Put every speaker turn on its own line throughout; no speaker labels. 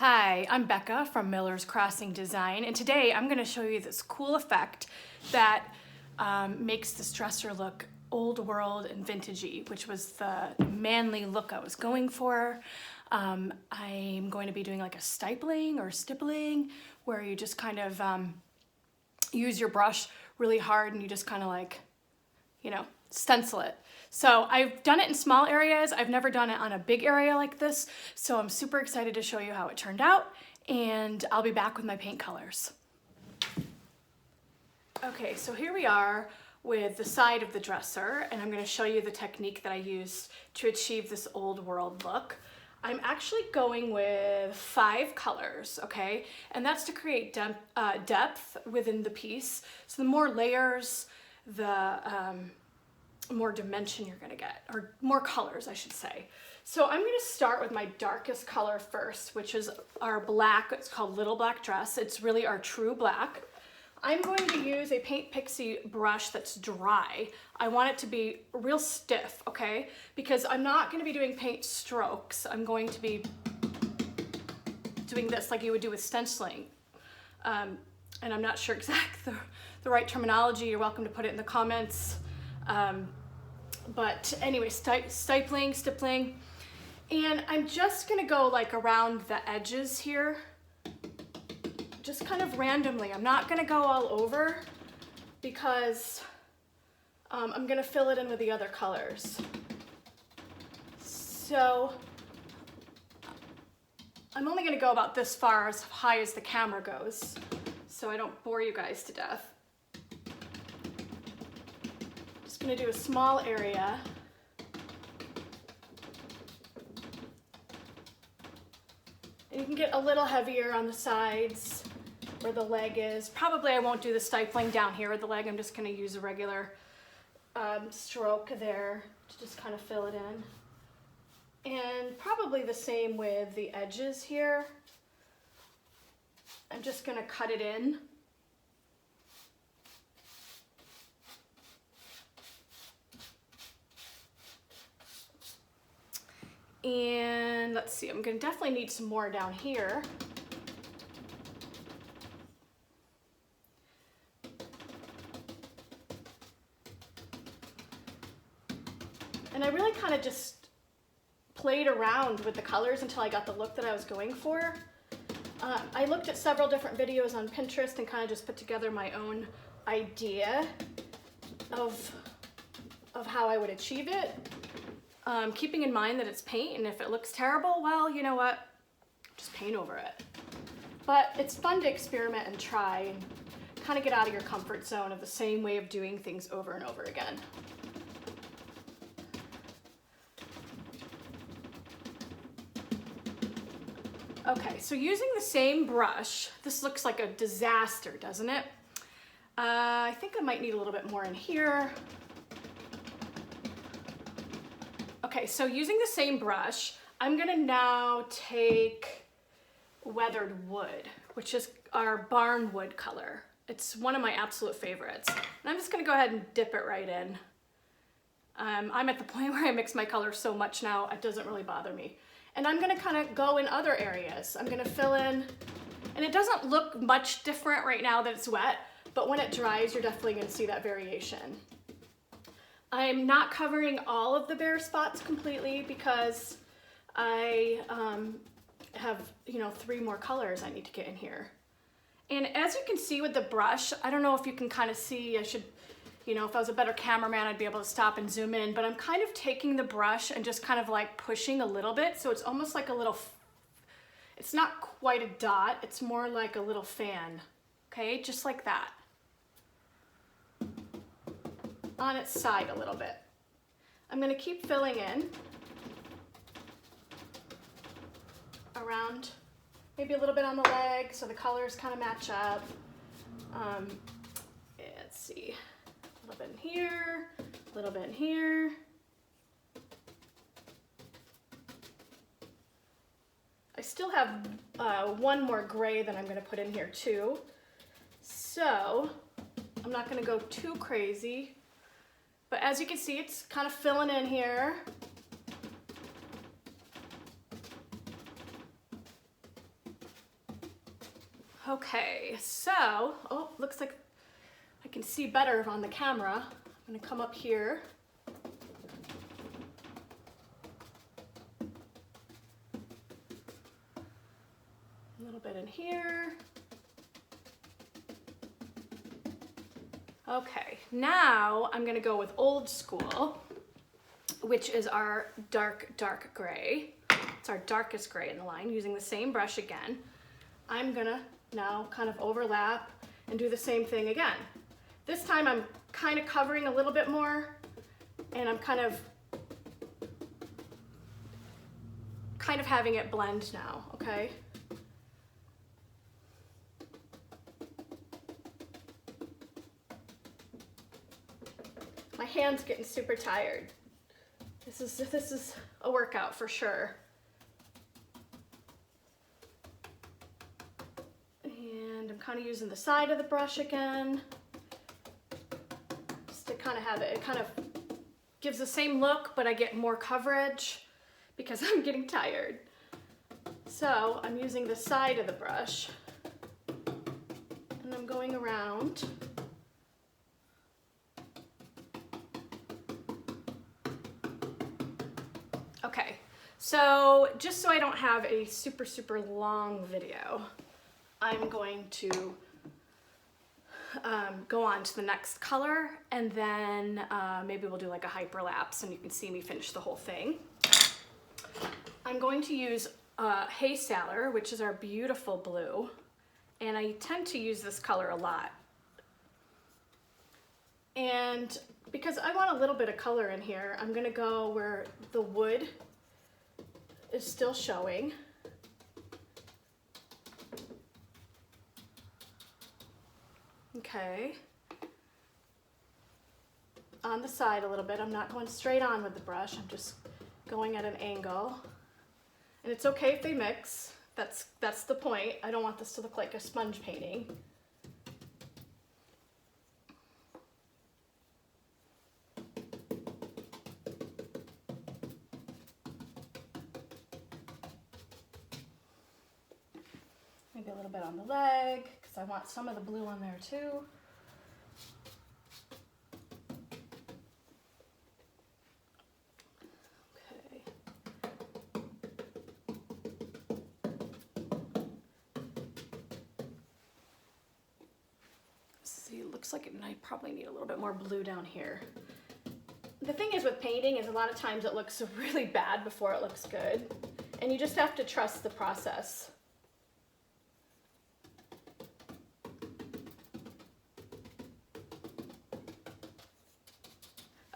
Hi, I'm Becca from Miller's Crossing Design, and today I'm going to show you this cool effect that makes this dresser look old world and vintagey, which was the manly look I was going for. I'm going to be doing like a stipling or stippling, where you just kind of use your brush really hard and you just kind of like, stencil it. So I've done it in small areas. I've never done it on a big area like this. So I'm super excited to show you how it turned out, and I'll be back with my paint colors. Okay, so here we are with the side of the dresser, and I'm going to show you the technique that I used to achieve this old world look. I'm actually going with 5 colors, okay? And that's to create depth within the piece. So the more layers, the more dimension you're gonna get, or more colors, I should say. So I'm gonna start with my darkest color first, which is our black. It's called Little Black Dress. It's really our true black. I'm going to use a Paint Pixie brush that's dry. I want it to be real stiff, okay? Because I'm not gonna be doing paint strokes. I'm going to be doing this like you would do with stenciling. And I'm not sure exactly the right terminology. You're welcome to put it in the comments. But anyway, stippling, and I'm just gonna go like around the edges here, just kind of randomly. I'm not gonna go all over because I'm gonna fill it in with the other colors. So I'm only gonna go about this far, as high as the camera goes, so I don't bore you guys to death. I'm going to do a small area. And you can get a little heavier on the sides where the leg is. Probably I won't do the stippling down here with the leg. I'm just going to use a regular stroke there to just kind of fill it in. And probably the same with the edges here. I'm just going to cut it in. And let's see, I'm gonna definitely need some more down here. And I really kind of just played around with the colors until I got the look that I was going for. I looked at several different videos on Pinterest and kind of just put together my own idea of how I would achieve it. Keeping in mind that it's paint, and if it looks terrible, well, you know what? Just paint over it. But it's fun to experiment and try and kind of get out of your comfort zone of the same way of doing things over and over again. Okay, so using the same brush, this looks like a disaster, doesn't it? I think I might need a little bit more in here. Okay, so using the same brush, I'm gonna now take weathered wood, which is our barn wood color. It's one of my absolute favorites. And I'm just gonna go ahead and dip it right in. I'm at the point where I mix my colors so much now, it doesn't really bother me. And I'm gonna kind of go in other areas. I'm gonna fill in, and it doesn't look much different right now that it's wet, but when it dries, you're definitely gonna see that variation. I'm not covering all of the bare spots completely because I have, 3 more colors I need to get in here. And as you can see with the brush, I don't know if you can kind of see, I should, if I was a better cameraman, I'd be able to stop and zoom in, but I'm kind of taking the brush and just kind of like pushing a little bit. So it's almost like a little, it's not quite a dot, it's more like a little fan, okay? Just like that. On its side a little bit. I'm going to keep filling in around, maybe a little bit on the leg so the colors kind of match up. Let's see, a little bit in here, a little bit in here. I still have one more gray that I'm going to put in here too. So I'm not going to go too crazy. But as you can see, it's kind of filling in here. Okay, so, oh, looks like I can see better on the camera. I'm gonna come up here. A little bit in here. Okay, now I'm gonna go with Old School, which is our dark, dark gray. It's our darkest gray in the line, using the same brush again. I'm gonna now kind of overlap and do the same thing again. This time I'm kind of covering a little bit more, and I'm kind of having it blend now, okay? My hand's getting super tired. This is a workout for sure. And I'm kind of using the side of the brush again, just to kind of have it. It kind of gives the same look, but I get more coverage because I'm getting tired. So I'm using the side of the brush, and I'm going around. Okay, so just so I don't have a super, super long video, I'm going to go on to the next color, and then maybe we'll do like a hyperlapse and you can see me finish the whole thing. I'm going to use Hay Sailor, which is our beautiful blue, and I tend to use this color a lot. And because I want a little bit of color in here, I'm gonna go where the wood is still showing. Okay. On the side a little bit. I'm not going straight on with the brush. I'm just going at an angle. And it's okay if they mix. That's the point. I don't want this to look like a sponge painting. Maybe a little bit on the leg, because I want some of the blue on there too. Okay. See, it looks like I probably need a little bit more blue down here. The thing is with painting is a lot of times it looks really bad before it looks good, and you just have to trust the process.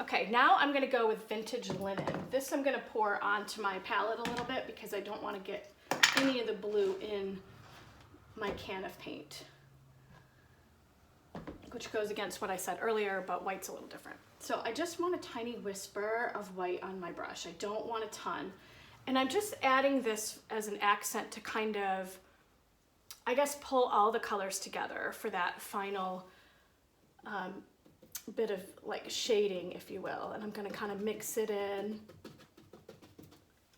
Okay, now I'm gonna go with Vintage Linen. This I'm gonna pour onto my palette a little bit because I don't wanna get any of the blue in my can of paint, which goes against what I said earlier, but white's a little different. So I just want a tiny whisper of white on my brush. I don't want a ton. And I'm just adding this as an accent to kind of, I guess, pull all the colors together for that final bit of like shading, if you will. And I'm gonna kind of mix it in.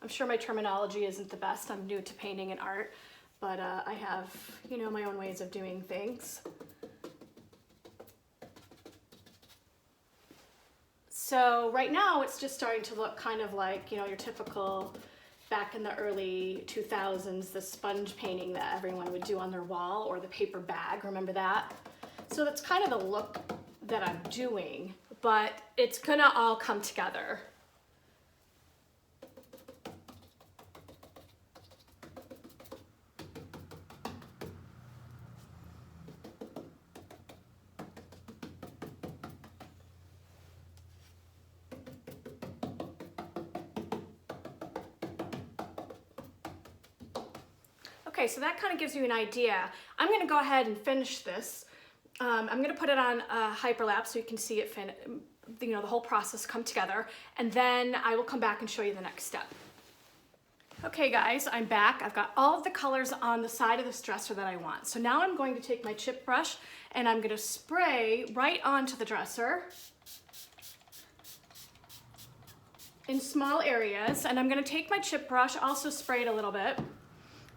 I'm sure my terminology isn't the best. I'm new to painting and art, but I have, you know, my own ways of doing things. So right now it's just starting to look kind of like, you know, your typical back in the early 2000s, the sponge painting that everyone would do on their wall, or the paper bag, remember that? So that's kind of the look that I'm doing, but it's gonna all come together. Okay, so that kind of gives you an idea. I'm gonna go ahead and finish this. I'm gonna put it on a hyperlapse so you can see it, you know, the whole process come together, and then I will come back and show you the next step. Okay guys, I'm back. I've got all of the colors on the side of this dresser that I want. So now I'm going to take my chip brush and I'm gonna spray right onto the dresser in small areas, and I'm gonna take my chip brush, also spray it a little bit,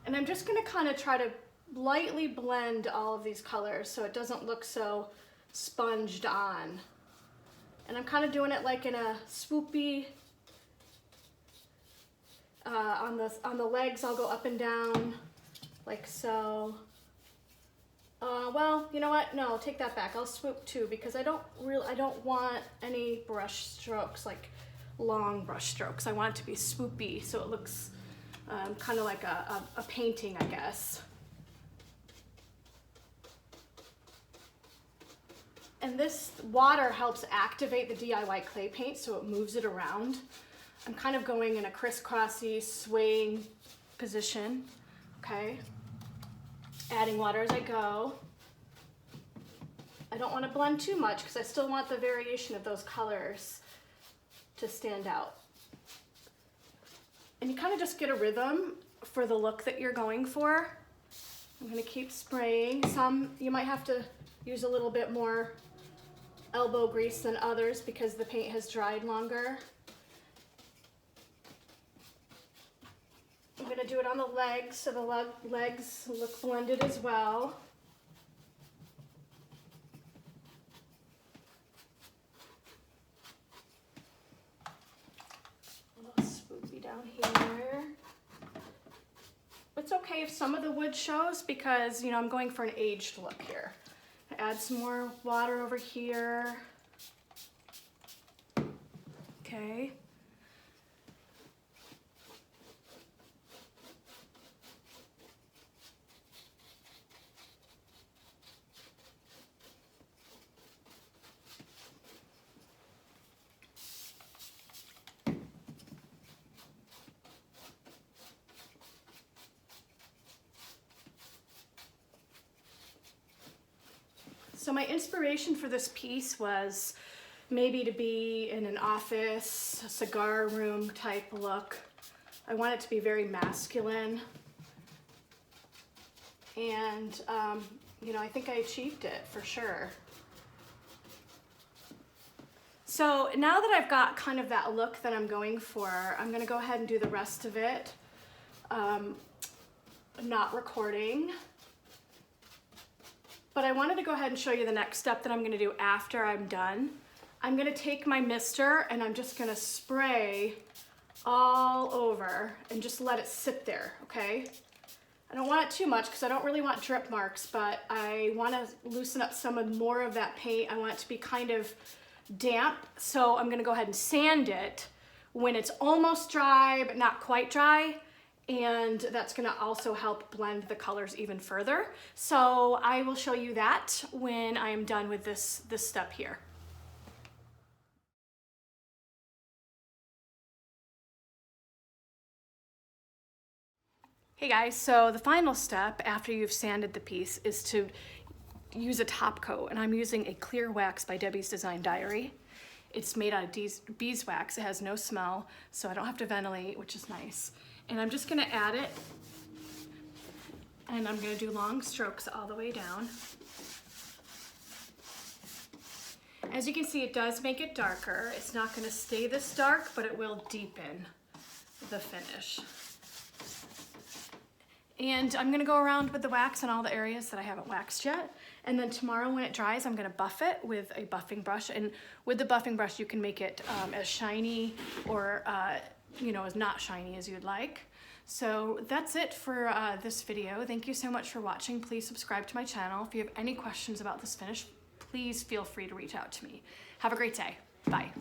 and I'm just gonna kind of try to lightly blend all of these colors so it doesn't look so sponged on. And I'm kind of doing it like in a swoopy, on the legs I'll go up and down like so. Well, you know what? No, take that back. I'll swoop too because I don't want any brush strokes, like long brush strokes. I want it to be swoopy so it looks kind of like a painting, I guess. And this water helps activate the DIY clay paint so it moves it around. I'm kind of going in a crisscrossy, swaying position, okay? Adding water as I go. I don't want to blend too much because I still want the variation of those colors to stand out. And you kind of just get a rhythm for the look that you're going for. I'm going to keep spraying. Some you might have to use a little bit more elbow grease than others because the paint has dried longer. I'm going to do it on the legs so the legs look blended as well. A little swoopy down here. It's okay if some of the wood shows because, you know, I'm going for an aged look here. Add some more water over here. Okay. So my inspiration for this piece was maybe to be in an office, a cigar room type look. I want it to be very masculine. And, you know, I think I achieved it for sure. So now that I've got kind of that look that I'm going for, I'm gonna go ahead and do the rest of it. Not recording. But I wanted to go ahead and show you the next step that I'm gonna do after I'm done. I'm gonna take my mister and I'm just gonna spray all over and just let it sit there, okay? I don't want it too much because I don't really want drip marks, but I wanna loosen up more of that paint. I want it to be kind of damp, so I'm gonna go ahead and sand it when it's almost dry, but not quite dry. And that's gonna also help blend the colors even further. So I will show you that when I am done with this step here. Hey guys, so the final step after you've sanded the piece is to use a top coat, and I'm using a clear wax by Debbie's Design Diary. It's made out of beeswax. It has no smell, so I don't have to ventilate, which is nice. And I'm just gonna add it, and I'm gonna do long strokes all the way down. As you can see, it does make it darker. It's not gonna stay this dark, but it will deepen the finish. And I'm gonna go around with the wax in all the areas that I haven't waxed yet. And then tomorrow when it dries, I'm gonna buff it with a buffing brush. And with the buffing brush, you can make it as shiny or you know, as not shiny as you'd like. So that's it for this video. Thank you so much for watching. Please subscribe to my channel. If you have any questions about this finish, please feel free to reach out to me. Have a great day. Bye.